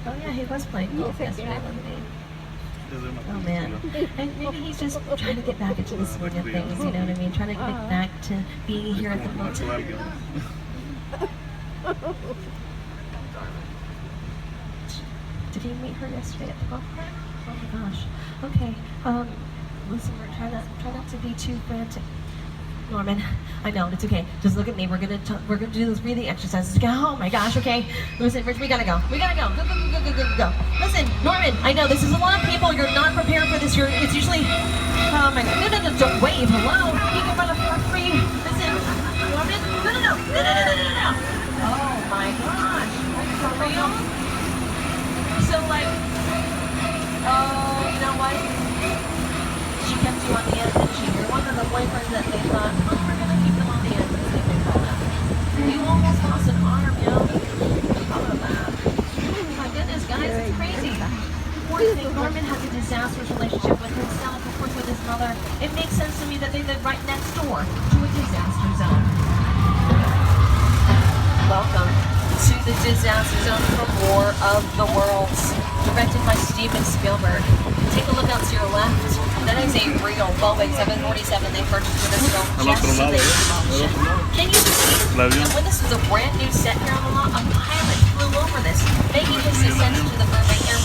Oh yeah, he was playing golf yesterday, wasn't he? Oh man. And maybe he's just trying to get back into the swing of things, you know what I mean? Trying to get back to being here at the motel. Did he meet her yesterday at the golf cart? Oh my gosh. Okay. Listen, try not to be too frantic. Norman, I know, it's okay. Just look at me. We're gonna do those breathing exercises. Oh my gosh, okay. Listen, Rich, we gotta go. We gotta go. Go. Listen, Norman, I know this is a lot of people. You're not prepared for this. It's usually, oh my god. No, don't wave. Hello. You can run a free. Listen, Norman. No. Oh my gosh. For real? So like, oh, you know what? She kept you on the end, didn't she? You're one of the boyfriends that they thought, oh, we're gonna keep them on the end, as they call them. You almost lost an arm, you know? Oh, my goodness, guys, it's crazy. Poor thing, Norman has a disastrous relationship with himself, of course, with his mother. It makes sense to me that they live right next door to a disaster zone. Welcome to the disaster zone from War of the Worlds, directed by Steven Spielberg. Take a look out to your left. That is a real Boeing 747 they purchased for this film. Just so they can you see? And when this is a brand new set here on the lot, a pilot flew over this, making his descent to the Burbank Airport.